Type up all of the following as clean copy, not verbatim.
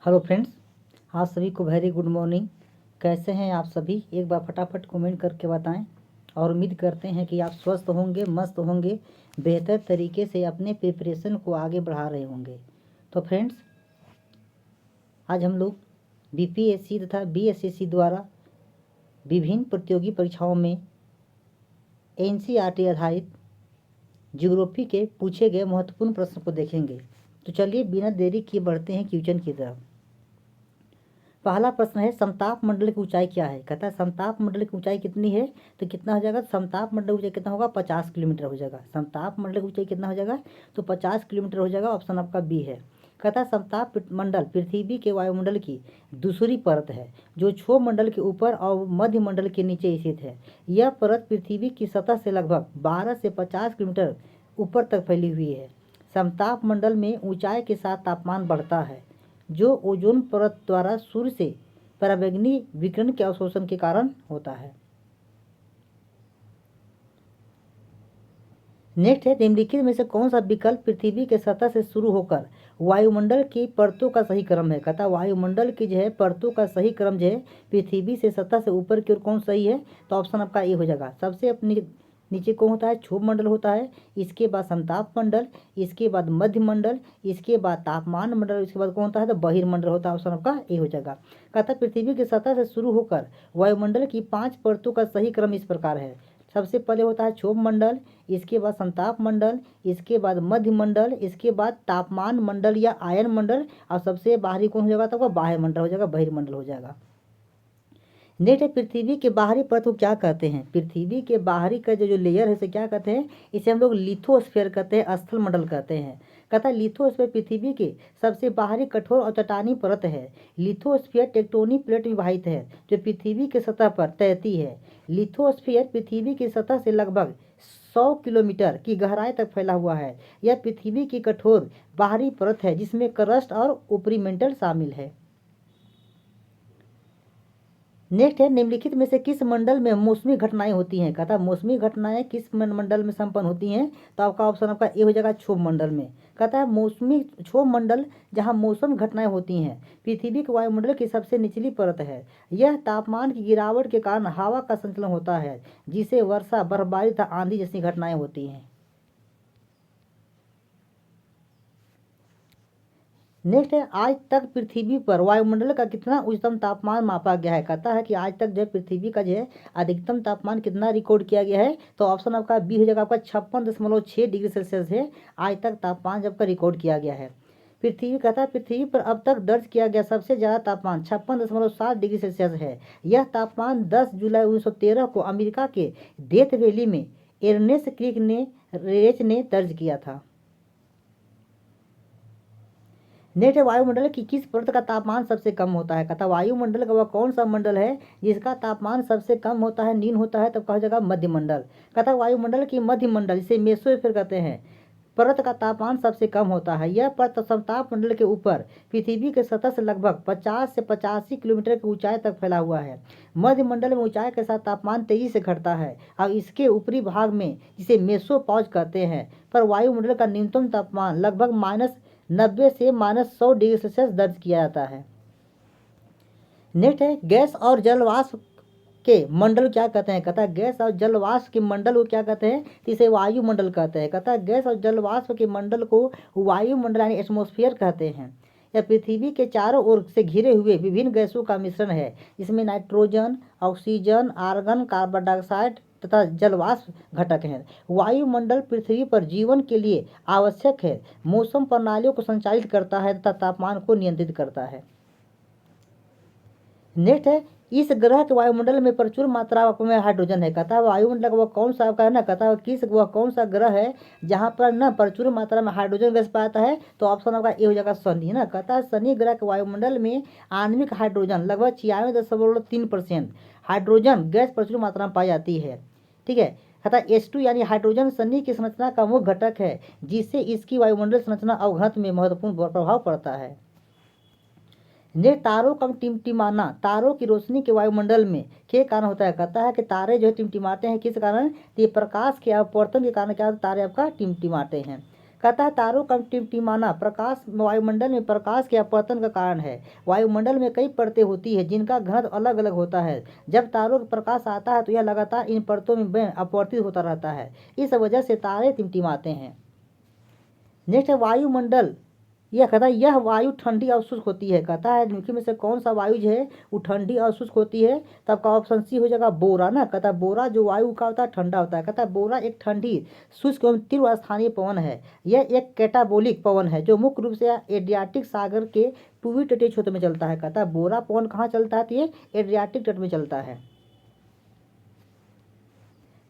Hello friends, आप सभी को वेरी गुड मॉर्निंग। कैसे हैं आप सभी? एक बार फटाफट कमेंट करके बताएं और उम्मीद करते हैं कि आप स्वस्थ होंगे, मस्त होंगे, बेहतर तरीके से अपने प्रिपरेशन को आगे बढ़ा रहे होंगे। तो फ्रेंड्स, आज हम लोग बीपीएससी तथा बीएसएससी द्वारा विभिन्न प्रतियोगी परीक्षाओं में एनसीईआरटी आधारित ज्योग्राफी के पूछे गए महत्वपूर्ण प्रश्न को देखेंगे। तो चलिए बिना देरी किए बढ़ते हैं क्वेश्चन की तरफ। पहला प्रश्न है, समताप मंडल की ऊंचाई क्या है? कहता है समताप मंडल की ऊंचाई कितनी है? तो कितना हो जाएगा? समताप मंडल की ऊंचाई कितना होगा? 50 किलोमीटर हो जाएगा। समताप मंडल की ऊंचाई कितना हो जाएगा? तो 50 किलोमीटर हो जाएगा। ऑप्शन आपका बी है। कहता है समताप मंडल पृथ्वी के वायुमंडल की दूसरी परत है जो क्षोभ मंडल के ऊपर और मध्य मंडल के नीचे स्थित है। यह परत पृथ्वी की सतह से लगभग 12 से 50 किलोमीटर ऊपर तक फैली हुई है। समताप मंडल में ऊंचाई के साथ तापमान बढ़ता है जो ओजोन परत द्वारा सूर्य से पराबैंगनी विकिरण के अवशोषण के कारण होता है। नेक्स्ट है, निम्नलिखित में से कौन सा विकल्प पृथ्वी के सतह से शुरू होकर वायुमंडल की परतों का सही क्रम है? कहता वायुमंडल की जो है परतों का सही क्रम जो है पृथ्वी से सतह से ऊपर की ओर कौन सही है? तो ऑप्शन आपका ए हो जाएगा। सबसे अपनी नीचे कौन होता है? क्षोभ मंडल होता है, इसके बाद समताप मंडल, इसके बाद मध्य मंडल, इसके बाद तापमान मंडल, इसके बाद कौन होता है? तो बहिर्मंडल होता है। ऑप्शन आपका ए हो जाएगा। कहता पृथ्वी की सतह से शुरू होकर वायुमंडल की 5 परतों का सही क्रम इस प्रकार है। सबसे पहले होता है क्षोभ मंडल, इसके बाद संताप मंडल, इसके बाद मध्य मंडल, इसके बाद तापमान मंडल या आयन मंडल, और सबसे बाहरी कौन हो जाएगा? तो बाह्य मंडल हो जाएगा, बहिर्मंडल हो जाएगा। नेक्स्ट है, पृथ्वी के बाहरी परत को क्या कहते हैं? पृथ्वी के बाहरी का जो लेयर है इसे क्या कहते हैं? इसे हम लोग लिथोस्फीयर कहते हैं, स्थल मंडल कहते हैं। कहता है लिथोस्फीयर पृथ्वी के सबसे बाहरी कठोर और चट्टानी परत है। लिथोस्फीयर टेक्टोनिक प्लेट विवाहित है जो पृथ्वी की सतह पर तैरती है। लिथोस्फीयर पृथ्वी की सतह से लगभग 100 किलोमीटर की गहराई तक फैला हुआ है। यह पृथ्वी की कठोर बाहरी परत है जिसमें क्रस्ट और ऊपरी मेंटल शामिल है। नेक्स्ट है, निम्नलिखित में से किस मंडल में मौसमी घटनाएं होती हैं? कहता है मौसमी घटनाएं किस मंडल में संपन्न होती हैं? तो आपका ऑप्शन आपका ए हो जाएगा, क्षोभ मंडल में। कहता है मौसमी क्षोभ मंडल जहां मौसम घटनाएं होती हैं पृथ्वी के वायुमंडल की सबसे निचली परत है। यह तापमान की गिरावट के कारण हवा का संचलन होता है जिसे वर्षा, बर्फबारी तथा आंधी जैसी घटनाएं होती हैं। नेक्स्ट है, आज तक पृथ्वी पर वायुमंडल का कितना उच्चतम तापमान मापा गया है? कहता है कि आज तक जो पृथ्वी का जो है अधिकतम तापमान कितना रिकॉर्ड किया गया है? तो ऑप्शन आपका बी हो जाएगा, आपका 56.6 डिग्री सेल्सियस है आज तक तापमान जब का रिकॉर्ड किया गया है। पृथ्वी कहता है पृथ्वी पर अब तक दर्ज किया गया सबसे ज़्यादा तापमान 56.7 डिग्री सेल्सियस है। यह तापमान 10 जुलाई 1913 को अमेरिका के डेथ वैली में एर्नेस्ट क्रिक ने रेच ने दर्ज किया था। नेक्स्ट, वायुमंडल की किस परत का तापमान सबसे कम होता है? कहता वायुमंडल का वह कौन सा मंडल है जिसका तापमान सबसे कम होता है, न्यून होता है? तब कहा जाएगा मध्य मंडल। कहता वायुमंडल की मध्य मंडल जिसे मेसोस्फीयर कहते हैं परत का तापमान सबसे कम होता है। यह परत समताप मंडल के ऊपर पृथ्वी के सतह से लगभग 50 से 85 किलोमीटर की ऊंचाई तक फैला हुआ है। मध्य मंडल में ऊंचाई के साथ तापमान तेजी से घटता है और इसके ऊपरी भाग में जिसे मेसोपॉज कहते हैं पर वायुमंडल का न्यूनतम तापमान लगभग -90 से -100 डिग्री सेल्सियस दर्ज किया जाता है। नेक्स्ट है, गैस और जल वाष्प के मंडल क्या कहते हैं? कहता है गैस और जल वाष्प के मंडल को क्या कहते हैं? इसे वायुमंडल कहते हैं। कहता है गैस और जल वाष्प के मंडल को वायुमंडल यानी एटमॉस्फेयर कहते हैं। यह पृथ्वी के चारों ओर से घिरे हुए विभिन्न गैसों का मिश्रण है इसमें nitrogen, oxygen, argon, carbon dioxide तथा जलवाष्प घटक हैं। वायुमंडल पृथ्वी पर जीवन के लिए आवश्यक है, मौसम प्रणालियों को संचालित करता है तथा तापमान को नियंत्रित करता है। नेक्स्ट है, इस ग्रह के वायुमंडल में प्रचुर मात्रा में हाइड्रोजन है। कहता है वायुमंडल का वह कौन सा आपका है ना, कहता है किस वह कौन सा ग्रह है जहाँ पर ना प्रचुर मात्रा में हाइड्रोजन गैस पाता है? तो ऑप्शन आपका ए हो जाएगा, शनि है ना। कहता है शनि ग्रह के वायुमंडल में आणविक हाइड्रोजन लगभग 96.3% हाइड्रोजन गैस प्रचुर मात्रा में पाई जाती है। ठीक है, कहता है H2 यानी हाइड्रोजन शनि की संरचना का मुख्य घटक है जिससे इसकी वायुमंडल संरचना अवघनत्व में महत्वपूर्ण प्रभाव पड़ता है। ने तारों का टिमटिमाना तारों की रोशनी के वायुमंडल में के कारण होता है। कहता है कि तारे जो है टिमटिमाते हैं किस कारण? तो ये प्रकाश के अपवर्तन के कारण क्या तारे आपका टिमटिमाते हैं। कहता है तारों का टिमटिमाना प्रकाश वायुमंडल में प्रकाश के अपवर्तन का कारण है। वायुमंडल में कई परतें होती है जिनका घनत्व अलग अलग होता है। जब तारों का प्रकाश आता है तो यह लगातार इन परतों में अपवर्तित होता रहता है। इस वजह से तारे टिमटिमाते हैं। नेक्स्ट है वायुमंडल। यह कहता है यह वायु ठंडी और शुष्क होती है। कहता है निम्नलिखित में से कौन सा वायु जो है वो ठंडी और शुष्क होती है। तो आपका ऑप्शन सी हो जाएगा बोरा ना। कहता है बोरा जो वायु का होता है ठंडा होता है। कहता है बोरा एक ठंडी शुष्क एवं तीव्र स्थानीय पवन है। यह एक कैटाबोलिक पवन है जो मुख्य रूप से एड्रियाटिक सागर के पूर्वी तटीय क्षेत्र में चलता है। कहता है बोरा पवन कहाँ चलता है तो ये एड्रियाटिक तट में चलता है।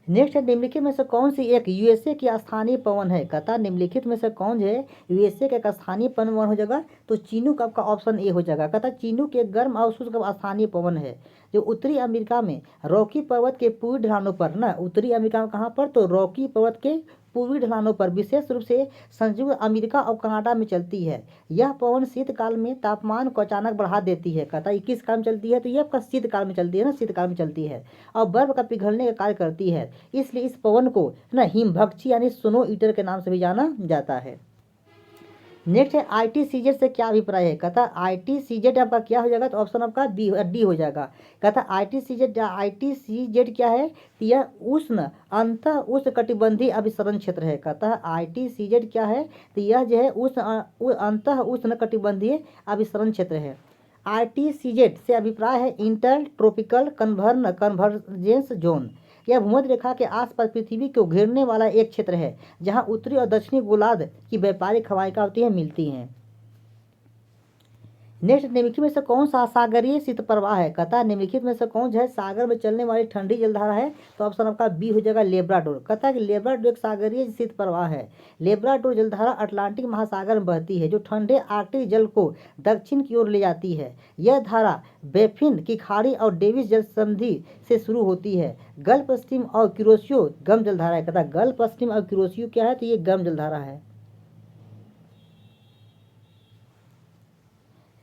नेक्स्ट है निम्नलिखित में से कौन सी एक यूएसए की स्थानीय पवन है। कहता है निम्नलिखित में से कौन है यूएसए का एक स्थानीय पवन हो जाएगा तो चीनूक आपका ऑप्शन ए हो जाएगा। कहता है चीनूक एक गर्म और शुष्क स्थानीय पवन है जो उत्तरी अमेरिका में रॉकी पर्वत के पूर्वी ढलानों पर ना, उत्तरी अमेरिका में कहाँ पर तो रॉकी पर्वत के पूर्वी ढलानों पर विशेष रूप से संयुक्त अमेरिका और कनाडा में चलती है। यह पवन शीतकाल में तापमान को अचानक बढ़ा देती है। कहता है किस काल में चलती है तो यह आपका शीतकाल में चलती है ना, शीतकाल में चलती है और बर्फ का पिघलने का कार्य करती है। इसलिए इस पवन को ना हिमभक्षी यानी स्नो ईटर के नाम से भी जाना जाता है। नेक्स्ट है ITCZ से क्या अभिप्राय है। कहता है ITCZ आपका क्या हो जाएगा तो ऑप्शन आपका डी हो जाएगा। कहता है ITCZ क्या है तो यह उष्ण अंत उष्ण कटिबंधीय अभिसरण क्षेत्र है। कहता है ITCZ क्या है तो यह जो है उष्ण अंत उष्ण कटिबंधीय अभिसरण क्षेत्र है। ITCZ से अभिप्राय है इंटर ट्रॉपिकल कन्वर्जेंस जोन। यह भूमध्य रेखा के आसपास पृथ्वी को घेरने वाला एक क्षेत्र है जहां उत्तरी और दक्षिणी गोलार्ध की व्यापारिक हवाएं क्या होती हैं मिलती हैं। नेक्स्ट निम्नलिखित में से कौन सा सागरीय शीत प्रवाह है। कहता है निम्नलिखित में से कौन जो है सागर में चलने वाली ठंडी जलधारा है तो ऑप्शन आपका बी हो जाएगा लेब्राडोर। कहता है कि लेब्राडोर एक सागरीय शीत प्रवाह है। लेब्राडोर जलधारा अटलांटिक महासागर में बहती है जो ठंडे आर्कटिक जल को दक्षिण की ओर ले जाती है। यह धारा बेफिन की खाड़ी और डेविस जल संधि से शुरू होती है। गल्फ स्ट्रीम और क्यूरोसियो गर्म जलधारा है। कहता है गल्फ स्ट्रीम और क्यूरोसियो क्या है तो ये गर्म जलधारा है।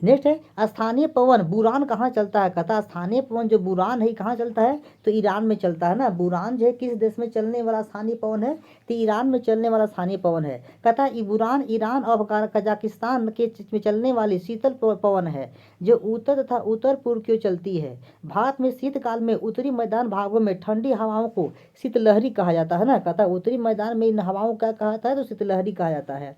नेक्स्ट है स्थानीय पवन बुरान कहाँ चलता है। कहता है स्थानीय पवन जो बुरान है कहाँ चलता है तो ईरान में चलता है ना। बुरान जो है किस देश में चलने वाला स्थानीय पवन है तो ईरान में चलने वाला स्थानीय पवन है। कहता है बुरान ईरान और कजाकिस्तान के में चलने वाली शीतल पवन है जो उत्तर तथा उत्तर पूर्व की ओर चलती है। भारत में शीतकाल में उत्तरी मैदान भागों में ठंडी हवाओं को शीतलहरी कहा जाता है ना। कहता है उत्तरी मैदान में इन हवाओं का कहा जाता है तो शीतलहरी कहा जाता है।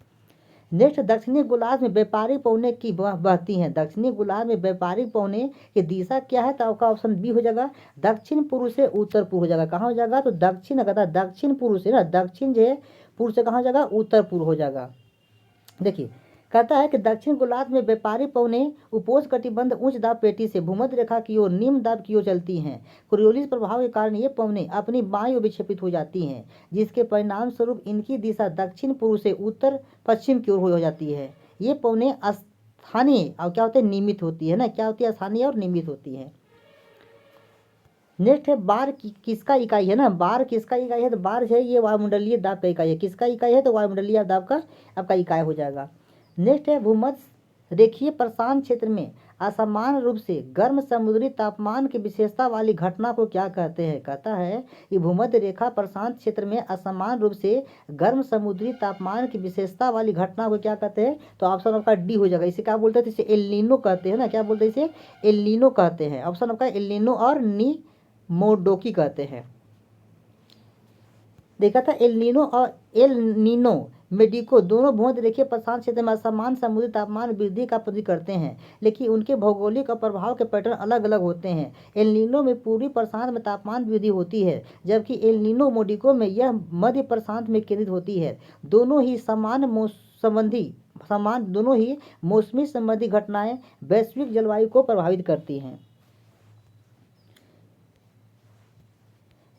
नेक्स्ट दक्षिणी गोलार्ध में व्यापारिक पवने की बहती हैं। दक्षिणी गोलार्ध में व्यापारिक पवने की दिशा क्या है तो आपका ऑप्शन बी हो जाएगा दक्षिण पूर्व से उत्तर पूर्व हो जाएगा। कहाँ हो जाएगा तो दक्षिण कहता है दक्षिण पूर्व से ना, दक्षिण जो है पूर्व से कहाँ हो जाएगा उत्तर पूर्व हो जाएगा। देखिए कहता है कि दक्षिण गोलार्ध में व्यापारिक पवने उपोष्ण कटिबंध उच्च दाब पेटी से भूमध्य रेखा की ओर निम्न दाब की ओर चलती हैं। कोरियोलिस प्रभाव के कारण ये पवने अपनी बाईं ओर विक्षेपित हो जाती हैं जिसके परिणाम स्वरूप इनकी दिशा दक्षिण पूर्व से उत्तर पश्चिम की ओर हो जाती है। ये पवने स्थानीय और क्या होते हैं नियमित होती है ना, क्या होती है स्थानीय और नियमित होती है। नेक्स्ट है बार किसका इकाई है ना, बार किसका इकाई है तो बार है ये वायुमंडलीय दाब का इकाई है। किसका इकाई है तो वायुमंडलीय दाब का आपका इकाई हो जाएगा। नेक्स्ट है भूमध्य रेखीय प्रशांत क्षेत्र में असमान रूप से गर्म समुद्री तापमान की विशेषता वाली घटना को क्या कहते हैं। कहता है कि भूमध्य रेखा प्रशांत क्षेत्र में असमान रूप से गर्म समुद्री तापमान की विशेषता वाली घटना को क्या कहते हैं तो ऑप्शन आपका डी हो जाएगा। इसे क्या बोलते हैं इसे एल-नीनो कहते हैं ना, क्या बोलते हैं इसे एल-नीनो कहते हैं। ऑप्शन आपका एल-नीनो और मोडोकी कहते हैं। देखा था एल-नीनो और एल-नीनो मेडिको दोनों भूमध्य रेखीय प्रशांत क्षेत्र में असमान समुद्री तापमान वृद्धि का प्रदर्शित करते हैं लेकिन उनके भौगोलिक और प्रभाव के पैटर्न अलग अलग होते हैं। एल-नीनो में पूर्वी प्रशांत में तापमान वृद्धि होती है जबकि एल-नीनो मोडिको में यह मध्य प्रशांत में केंद्रित होती है। दोनों ही मौसमी संबंधी घटनाएं वैश्विक जलवायु को प्रभावित करती हैं।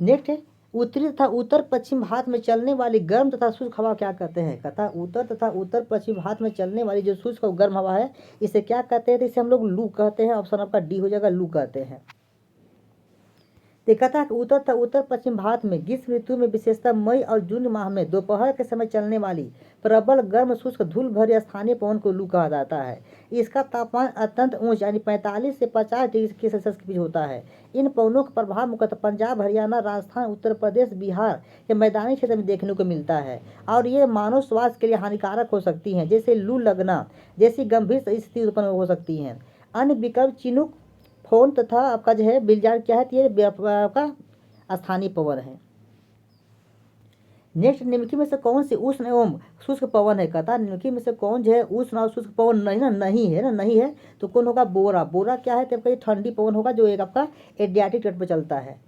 नेक्स्ट है उत्तरी तथा उत्तर पश्चिम भारत में चलने वाली गर्म तथा शुष्क हवा क्या कहते हैं। कहता है उत्तर तथा उत्तर पश्चिम भारत में चलने वाली जो शुष्क और गर्म हवा है इसे क्या कहते हैं तो इसे हम लोग लू कहते हैं। ऑप्शन आपका डी हो जाएगा लू कहते हैं। तो कहता है कि उत्तर पश्चिम भारत में ग्रीष्म ऋतु में विशेषतः मई और जून माह में दोपहर के समय चलने वाली प्रबल गर्म शुष्क धूल भरी स्थानीय पवन को लू कहा जाता है। इसका तापमान अत्यंत ऊंच यानी 45 से 50 डिग्री सेल्सियस के बीच होता है। इन पवनों का प्रभाव मुख्यतः पंजाब, हरियाणा, राजस्थान, उत्तर प्रदेश, बिहार के मैदानी क्षेत्र में देखने को मिलता है और ये मानव स्वास्थ्य के लिए हानिकारक हो सकती हैं, जैसे लू लगना जैसी गंभीर स्थिति उत्पन्न हो सकती हैं। अन्य विकल्प चिनूक, फोन तथा आपका जो है बिलजार क्या है, ये आपका स्थानीय पवन है। नेक्स्ट, निम्नलिखित में से कौन सी उष्ण एवं शुष्क पवन है? कहता है निम्नलिखित में से कौन जो है उष्ण और शुष्क पवन नहीं है तो कौन होगा? बोरा। बोरा क्या है? तो आपका ये ठंडी पवन होगा जो एक आपका एडियाटिक तट पर चलता है।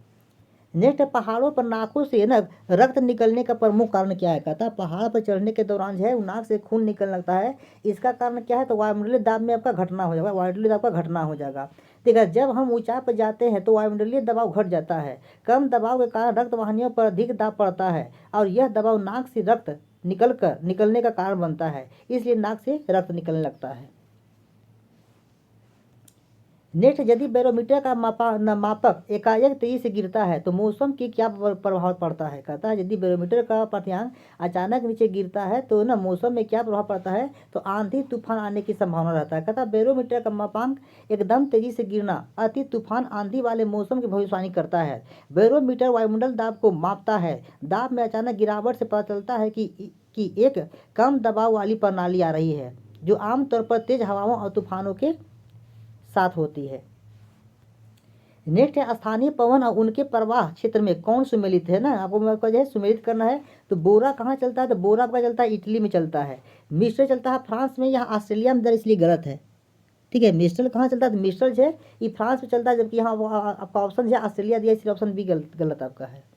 नेक्स्ट, पहाड़ों पर नाकों से ना रक्त निकलने का प्रमुख कारण क्या है? कहता है पहाड़ पर चढ़ने के दौरान जो है नाक से खून निकलने लगता है। इसका कारण क्या है? तो वायुमंडलीय दाब में आपका घटना हो जाएगा, वायुमंडलीय दाब का घटना हो जाएगा। देखा, जब हम ऊंचाई पर जाते हैं तो वायुमंडलीय दबाव घट जाता है। कम दबाव के कारण रक्त वाहिनियों पर अधिक दाब पड़ता है और यह दबाव नाक से रक्त निकलने का कारण बनता है, इसलिए नाक से रक्त निकलने लगता है। नेक्स्ट, यदि बैरोमीटर का मापक एकाएक तेजी से गिरता है तो मौसम की क्या प्रभाव पड़ता है? कहता है यदि बैरोमीटर का पाठ्यांक अचानक नीचे गिरता है तो ना मौसम में क्या प्रभाव पड़ता है? तो आंधी तूफान आने की संभावना रहता है। कहता है बैरोमीटर का मापांक एकदम तेजी से गिरना अति तूफान आंधी वाले मौसम की भविष्यवाणी करता है। बैरोमीटर वायुमंडल दाब को मापता है। दाब में अचानक गिरावट से पता चलता है कि एक कम दबाव वाली प्रणाली आ रही है, जो आमतौर पर तेज हवाओं और तूफानों के साथ होती है। नेक्स्ट है, स्थानीय पवन और उनके प्रवाह क्षेत्र में कौन सुमेलित है ना, आपको जो है सुमेलित करना है। तो बोरा कहाँ चलता है? तो बोरा आपका चलता है इटली में चलता है। मिस्टर चलता है फ्रांस में, यहाँ ऑस्ट्रेलिया में इसलिए गलत है। ठीक है, मिस्टर कहाँ चलता है? तो मिस्टर जो है ये फ्रांस में चलता है, जबकि यहाँ आपका ऑप्शन जो है ऑस्ट्रेलिया दिया, इसलिए ऑप्शन बी गलत आपका है।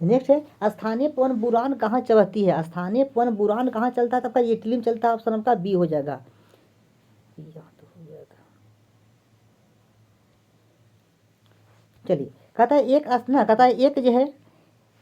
नेक्स्ट है, स्थानीय पवन बुरान कहाँ चलती है? स्थानीय पवन बुरान कहाँ चलता है? तो आपका इटली में चलता है, ऑप्शन आपका बी हो जाएगा। चलिए, कहता है एक जो है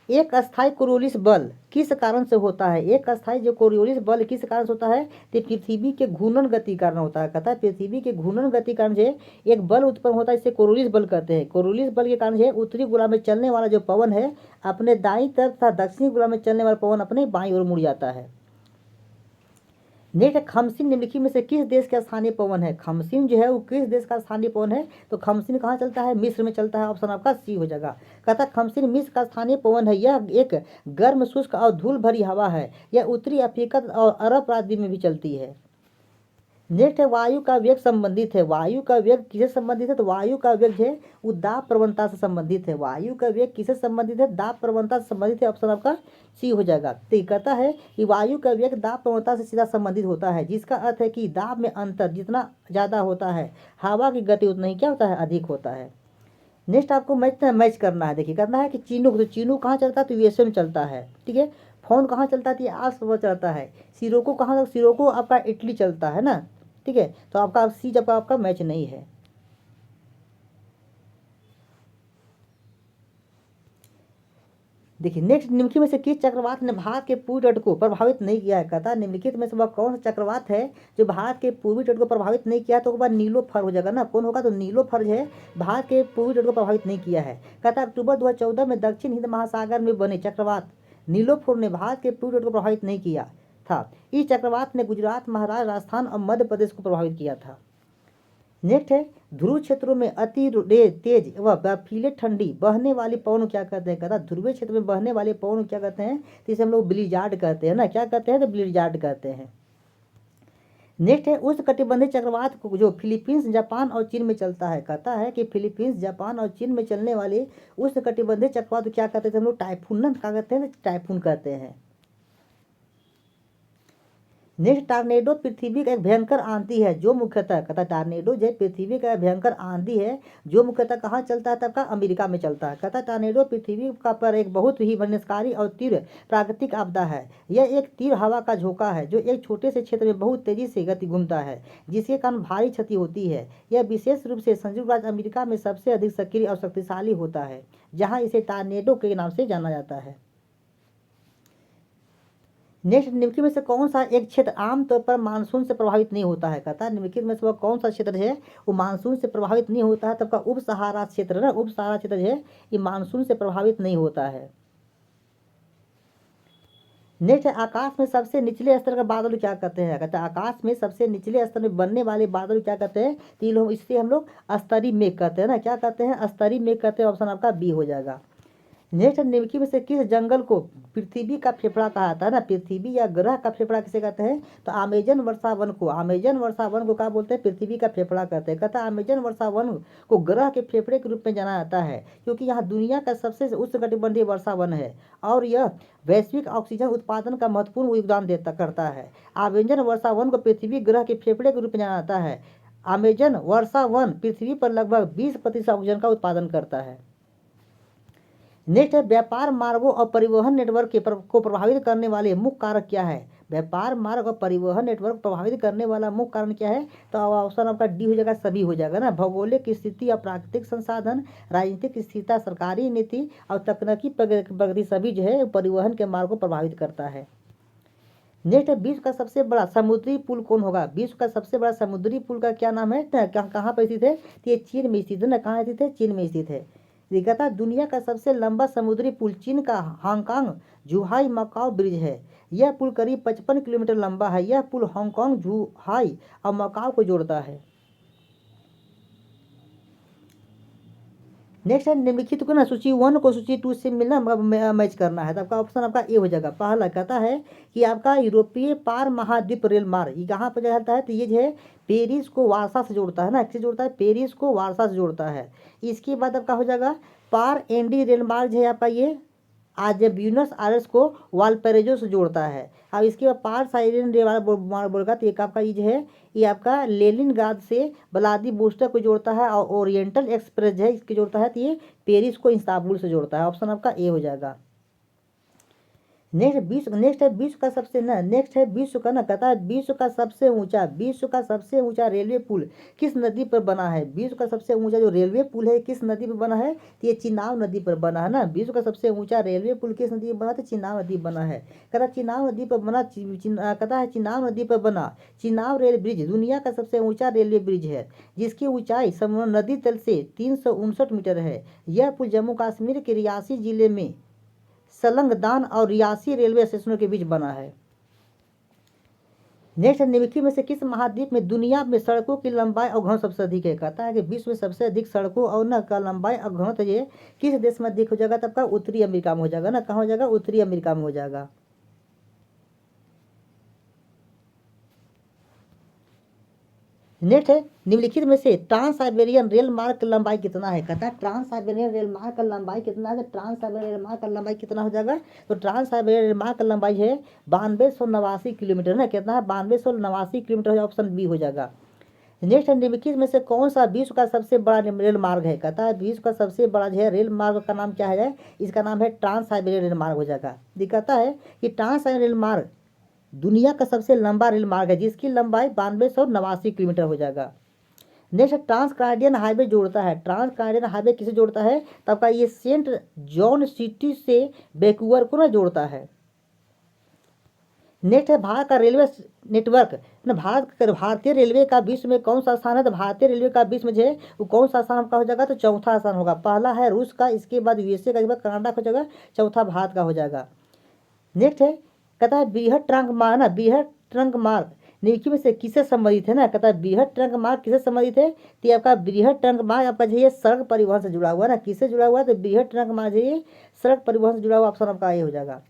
एक अस्थायी कोरियोलिस बल किस कारण से होता है? एक अस्थायी जो कोरियोलिस बल किस कारण से होता है? तो पृथ्वी के घूर्णन गति कारण होता है। कहता है पृथ्वी के घूर्णन गति कारण जो है एक बल उत्पन्न होता है, इसे कोरियोलिस बल कहते हैं। कोरियोलिस बल के कारण जो है उत्तरी गोला में चलने वाला जो पवन है अपने दाईं तरफ तथा दक्षिणी गोला में चलने वाला पवन अपने बाईं ओर मुड़ जाता है। नेक्स्ट, खमसिन निम्नलिखित में से किस देश का स्थानीय पवन है? खमसिन जो है वो किस देश का स्थानीय पवन है? तो खमसिन कहाँ चलता है? मिस्र में चलता है, ऑप्शन आपका सी हो जाएगा। कहता है खमसिन मिस्र का स्थानीय पवन है। यह एक गर्म शुष्क और धूल भरी हवा है। यह उत्तरी अफ्रीका और अरब प्रायद्वीप में भी चलती है। नेक्स्ट है, वायु का वेग संबंधित है। वायु का वेग किसे संबंधित है? तो वायु का वेग जो है वो दाब प्रवणता से संबंधित है। वायु का वेग किसे संबंधित है? दाब प्रवणता से संबंधित है, ऑप्शन आपका सी हो जाएगा। तो ये कहता है कि वायु का वेग दाब प्रवणता से सीधा संबंधित होता है, जिसका अर्थ है कि दाब में अंतर जितना ज़्यादा होता है हवा की गति उतना ही क्या होता है? अधिक होता है। नेक्स्ट आपको मैच करना है। देखिए, करना है कि चीनूक, तो चीनूक कहाँ चलता है? तो यूएसए में चलता है। ठीक है, फोन कहाँ चलता है? तो ये आस पास चलता है। सिरोको कहाँ? सिरोको आपका इटली चलता है ना। ठीक है, तो आपका सी जब आपका मैच नहीं है। देखिए, नेक्स्ट, निम्नलिखित में से किस चक्रवात ने भारत के पूर्वी तट को प्रभावित नहीं किया है? कहता है निम्नलिखित में से वह कौन सा चक्रवात है जो भारत के पूर्वी तट को प्रभावित नहीं किया? तो वह नीलोफर हो जाएगा ना। कौन होगा? तो नीलोफर जो है भारत के पूर्वी तट को प्रभावित नहीं किया है। कहता है अक्टूबर 2014 में दक्षिण हिंद महासागर में बने चक्रवात नीलोफर ने भारत के पूर्वी तट को प्रभावित नहीं किया था। इस चक्रवात ने गुजरात, महाराष्ट्र, राजस्थान और मध्य प्रदेश को प्रभावित किया था। नेक्स्ट है, ध्रुव क्षेत्रों में अति तेज व बर्फीले ठंडी बहने वाली पवन क्या कहते हैं? कहता ध्रुवीय क्षेत्र में बहने वाले पवन क्या कहते हैं? तो इसे हम लोग ब्लिजार्ड कहते हैं ना। क्या कहते हैं? तो ब्लिजार्ड कहते हैं। नेक्स्ट है, उष्णकटिबंधीय चक्रवात को जो फिलीपींस, जापान और चीन में चलता है। कहता है कि फिलीपींस, जापान और चीन में चलने वाले उष्णकटिबंधीय चक्रवात क्या कहते हैं? हम लोग टाइफून ना क्या कहते हैं? टाइफून कहते हैं। नेक्स्ट, टार्नेडो पृथ्वी का एक भयंकर आंधी है जो मुख्यतः, कहता है टार्नेडो जो पृथ्वी का भयंकर आंधी है जो मुख्यतः कहाँ चलता है? तब का अमेरिका में चलता है। कहता है टार्नेडो पृथ्वी का पर एक बहुत ही विनाशकारी और तीव्र प्राकृतिक आपदा है। यह एक तीव्र हवा का झोंका है जो एक छोटे से क्षेत्र में बहुत तेजी से गति घूमता है, जिसके कारण भारी क्षति होती है। यह विशेष रूप से संयुक्त राज्य अमेरिका में सबसे अधिक सक्रिय और शक्तिशाली होता है, जहाँ इसे टार्नेडो के नाम से जाना जाता है। नेक्स्ट निम्नलिखित में से कौन सा एक क्षेत्र आमतौर पर मानसून से प्रभावित नहीं होता है, कहता है निम्नलिखित में से वह कौन सा क्षेत्र है वो मानसून से प्रभावित नहीं होता है, तब का उप सहारा क्षेत्र ना, उप सहारा क्षेत्र है ये मानसून से प्रभावित नहीं होता है। नेक्स्ट है आकाश में सबसे निचले स्तर का बादल क्या कहते हैं, कहते हैं आकाश में सबसे निचले स्तर में बनने वाले बादल क्या कहते हैं, तो ये लोग इससे हम लोग स्तरीय मेघ कहते हैं ना, क्या कहते हैं स्तरीय मेघ कहते हैं, ऑप्शन आपका बी हो जाएगा। नेक्स्ट निम्नलिखित में से किस जंगल को पृथ्वी का फेफड़ा कहा जाता है ना, पृथ्वी या ग्रह का फेफड़ा किसे कहते हैं, तो अमेजन वर्षा वन को, अमेजन वर्षा वन को क्या बोलते हैं, पृथ्वी का फेफड़ा कहते हैं। कहता है अमेजन वर्षा वन को ग्रह के फेफड़े के रूप में जाना जाता है क्योंकि यहाँ दुनिया का सबसे उष्णकटिबंधीय वर्षा वन है और यह वैश्विक ऑक्सीजन उत्पादन का महत्वपूर्ण योगदान देता करता है। अमेजन वर्षा वन को पृथ्वी ग्रह के फेफड़े के रूप में जाना जाता है। अमेजन वर्षा वन पृथ्वी पर लगभग 20% ऑक्सीजन का उत्पादन करता है। नेक्स्ट है व्यापार मार्गों और परिवहन नेटवर्क को प्रभावित करने वाले मुख्य कारक क्या है, व्यापार मार्ग और परिवहन नेटवर्क प्रभावित करने वाला मुख्य कारण क्या है, तो ऑप्शन आपका डी हो जाएगा, सभी हो जाएगा ना। भौगोलिक स्थिति और प्राकृतिक संसाधन, राजनीतिक स्थिरता, सरकारी नीति और तकनीकी प्रगति सभी जो है परिवहन के मार्ग को प्रभावित करता है। नेक्स्ट है विश्व का सबसे बड़ा समुद्री पुल कौन होगा, विश्व का सबसे बड़ा समुद्री पुल का क्या नाम है, कहाँ पर स्थित है, तो ये चीन में स्थित है ना, कहाँ स्थित है, चीन में स्थित है। कहता दुनिया का सबसे लंबा समुद्री पुल चीन का हांगकांग जुहाई मकाओ ब्रिज है। यह पुल करीब 55 किलोमीटर लंबा है। यह पुल हांगकांग जुहाई और मकाओ को जोड़ता है। नेक्स्ट है निम्नलिखित को ना सूची 1 को सूची 2 से मिलना मैच करना है, तो आपका ऑप्शन आपका ए हो जाएगा। पहला कहता है कि आपका यूरोपीय पार महाद्वीप रेल मार्ग ये कहाँ पर जाता है, तो ये जो है पेरिस को वारसा से जोड़ता है ना, किससे जोड़ता है, पेरिस को वारसा से जोड़ता है। इसके बाद आपका हो जाएगा पार एंडी रेल मार्ग है आपका ये आज ब्यूनस आयर्स को वालपेरेजो से जोड़ता है। अब इसके बाद पार साइरेन मार्ग बोलेगा तो एक आपका ये जो है ये आपका लेनिनग्राद से व्लादिवोस्टोक को जोड़ता है और ओरिएंटल एक्सप्रेस है इसके जोड़ता है तो ये पेरिस को इस्तांबुल से जोड़ता है। ऑप्शन आपका ए हो जाएगा। नेक्स्ट है विश्व का सबसे ना नेक्स्ट है विश्व का ना कहता है विश्व का सबसे ऊंचा रेलवे पुल किस नदी पर बना है, विश्व का सबसे ऊंचा जो रेलवे पुल है किस नदी पर बना है, तो ये चिनाब नदी पर बना है ना। विश्व का सबसे ऊंचा रेलवे पुल किस नदी पर बना, तो चिनाब नदी बना है। कहता चिनाब नदी पर बना कहता है चिनाब नदी पर बना चिनाब रेल ब्रिज दुनिया का सबसे ऊंचा रेलवे ब्रिज है जिसकी ऊंचाई नदी तल से 359 मीटर है। यह पुल जम्मू कश्मीर के रियासी जिले में सलंगदान और रियासी रेलवे स्टेशनों के बीच बना है। नेक्स्ट निम्नलिखित में से किस महाद्वीप में दुनिया में सड़कों की लंबाई और घनत्व सबसे अधिक है, कहता है कि विश्व में सबसे अधिक सड़कों और न का लंबाई और घनत्व ये किस देश में अधिक हो जाएगा, तब का उत्तरी अमेरिका में हो जाएगा ना, कहाँ हो जाएगा, उत्तरी अमेरिका में हो जाएगा। नेक्स्ट है निम्नलिखित में से ट्रांस साइबेरियन रेल मार्ग की लंबाई कितना है, कहता है ट्रांस साइबेरियन रेल मार्ग का लंबाई कितना है, ट्रांस साइबेरियन रेल मार्ग का लंबाई कितना हो जाएगा, तो ट्रांस साइबेरियन रेल मार्ग का लंबाई है 9289 किलोमीटर ना, कितना है 9289 किलोमीटर, ऑप्शन बी हो जाएगा। नेक्स्ट है निम्नलिखित में से कौन सा विश्व का सबसे बड़ा रेल मार्ग है, कहता है विश्व का सबसे बड़ा जो है रेल मार्ग का नाम क्या है, इसका नाम है ट्रांस साइबेरियन रेल मार्ग हो जाएगा। कहता है कि ट्रांस साइबेरियन रेल मार्ग दुनिया का सबसे लंबा रेल मार्ग है जिसकी लंबाई 9289 किलोमीटर हो जाएगा। नेक्स्ट ट्रांस कैनेडियन हाईवे जोड़ता है, ट्रांस कैनेडियन हाईवे किसे जोड़ता है, तब का ये सेंट जॉन सिटी से वैंकूवर को ना जोड़ता है। नेक्स्ट है भारत का रेलवे नेटवर्क ना, भारतीय रेलवे का विश्व में कौन सा स्थान है, तो भारतीय रेलवे का विश्व में जो है वो कौन सा स्थान आपका हो जाएगा, तो चौथा स्थान होगा। पहला है रूस का, इसके बाद यूएसए का, इसके बाद कनाडा का हो जाएगा, चौथा भारत का हो जाएगा। नेक्स्ट है कहता है बृहद ट्रंक मार्ग ना, बृहद ट्रंक मार्ग निम्नलिखित में से किसे संबंधित है ना, कहता है बृहद ट्रंक मार्ग किसे संबंधित है, तो आपका बृहद ट्रंक मार्ग आपका जो है सड़क परिवहन से जुड़ा हुआ है ना, किससे जुड़ा हुआ है, तो बृहद ट्रंक मार्ग जो है सड़क परिवहन से जुड़ा हुआ, ऑप्शन आपका ये हो जाएगा।